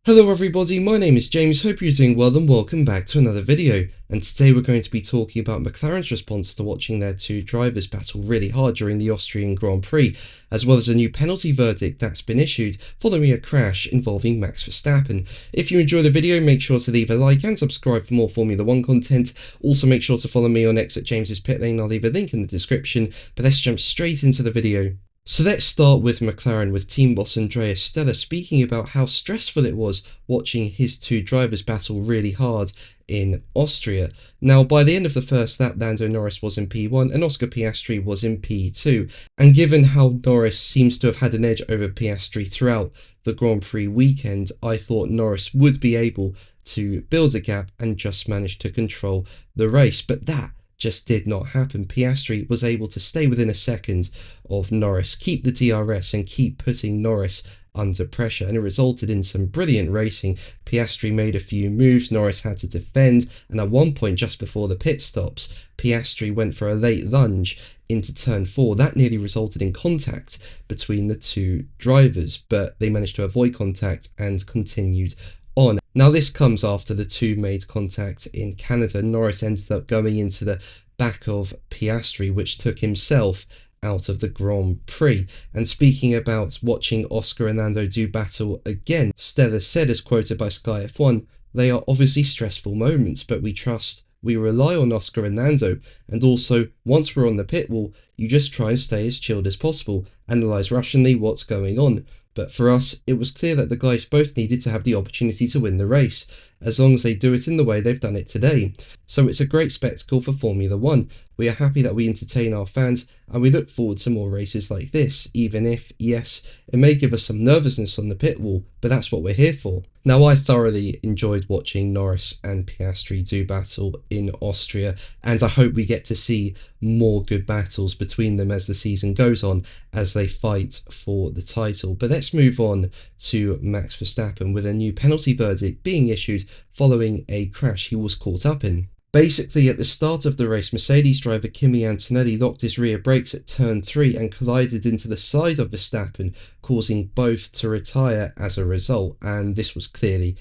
Hello everybody, my name is James, hope you're doing well and welcome back to another video. And today we're going to be talking about McLaren's response to watching their two drivers battle really hard during the Austrian Grand Prix, as well as a new penalty verdict that's been issued following a crash involving Max Verstappen. If you enjoy the video, make sure to leave a like and subscribe for more Formula 1 content. Also make sure to follow me on X at James's Pit Lane, I'll leave a link in the description, but let's jump straight into the video. So let's start with McLaren, with team boss Andrea Stella speaking about how stressful it was watching his two drivers battle really hard in Austria. Now, by the end of the first lap, Lando Norris was in P1 and Oscar Piastri was in P2. And given how Norris seems to have had an edge over Piastri throughout the Grand Prix weekend, I thought Norris would be able to build a gap and just manage to control the race. But that just did not happen. Piastri was able to stay within a second of Norris, keep the DRS and keep putting Norris under pressure, and it resulted in some brilliant racing. Piastri made a few moves, Norris had to defend, and at one point just before the pit stops, Piastri went for a late lunge into turn 4. That nearly resulted in contact between the two drivers, but they managed to avoid contact and continued on. Now this comes after the two made contact in Canada. Norris ended up going into the back of Piastri, which took himself out of the Grand Prix. And speaking about watching Oscar and Lando do battle again, Stella said, as quoted by Sky F1, "They are obviously stressful moments, but we rely on Oscar and Lando, and also once we're on the pit wall, you just try and stay as chilled as possible, analyse rationally what's going on. But for us, it was clear that the guys both needed to have the opportunity to win the race, as long as they do it in the way they've done it today. So it's a great spectacle for Formula 1. We are happy that we entertain our fans, and we look forward to more races like this, even if, yes, it may give us some nervousness on the pit wall, but that's what we're here for." Now, I thoroughly enjoyed watching Norris and Piastri do battle in Austria, and I hope we get to see more good battles between them as the season goes on, as they fight for the title. But let's move on to Max Verstappen, with a new penalty verdict being issued following a crash he was caught up in. Basically, at the start of the race, Mercedes driver Kimi Antonelli locked his rear brakes at turn 3 and collided into the side of Verstappen, causing both to retire as a result. And this was clearly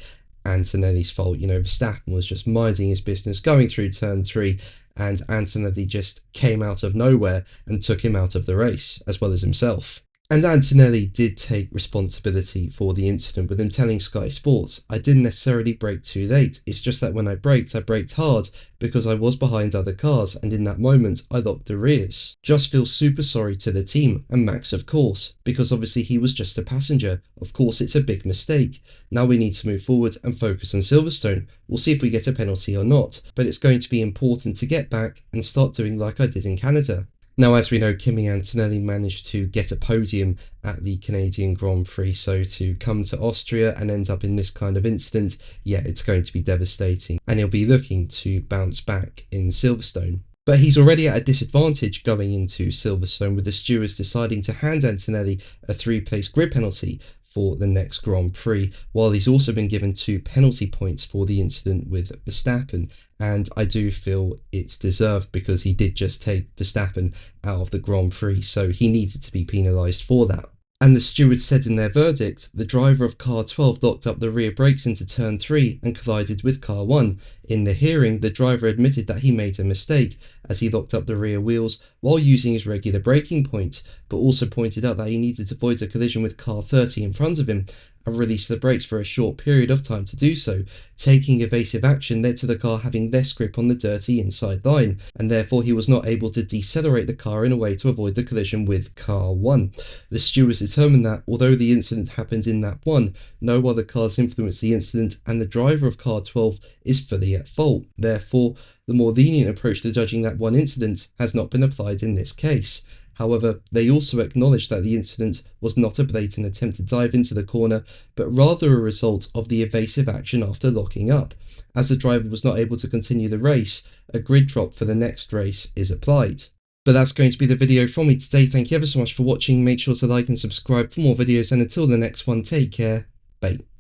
Antonelli's fault. Verstappen was just minding his business going through turn 3, and Antonelli just came out of nowhere and took him out of the race, as well as himself. And Antonelli did take responsibility for the incident, with him telling Sky Sports, "I didn't necessarily brake too late, it's just that when I braked hard because I was behind other cars, and in that moment I locked the rears. Just feel super sorry to the team, and Max of course, because obviously he was just a passenger. Of course it's a big mistake. Now we need to move forward and focus on Silverstone. We'll see if we get a penalty or not, but it's going to be important to get back and start doing like I did in Canada." Now, as we know, Kimi Antonelli managed to get a podium at the Canadian Grand Prix, so to come to Austria and end up in this kind of incident, yeah, it's going to be devastating, and he'll be looking to bounce back in Silverstone. But he's already at a disadvantage going into Silverstone, with the stewards deciding to hand Antonelli a 3-place grid penalty for the next Grand Prix, while he's also been given 2 penalty points for the incident with Verstappen. And I do feel it's deserved, because he did just take Verstappen out of the Grand Prix, so he needed to be penalised for that. And the stewards said in their verdict, the driver of car 12 locked up the rear brakes into turn 3 and collided with car 1. In the hearing, the driver admitted that he made a mistake, as he locked up the rear wheels while using his regular braking point, but also pointed out that he needed to avoid a collision with car 30 in front of him and release the brakes for a short period of time to do so. Taking evasive action led to the car having less grip on the dirty inside line, and therefore he was not able to decelerate the car in a way to avoid the collision with car 1. The stewards determined that, although the incident happened in lap 1, no other cars influenced the incident, and the driver of car 12 is fully at fault. Therefore, the more lenient approach to judging that one incident has not been applied in this case. However, they also acknowledged that the incident was not a blatant attempt to dive into the corner, but rather a result of the evasive action after locking up. As the driver was not able to continue the race, a grid drop for the next race is applied. But that's going to be the video from me today. Thank you ever so much for watching. Make sure to like and subscribe for more videos, and until the next one, take care. Bye.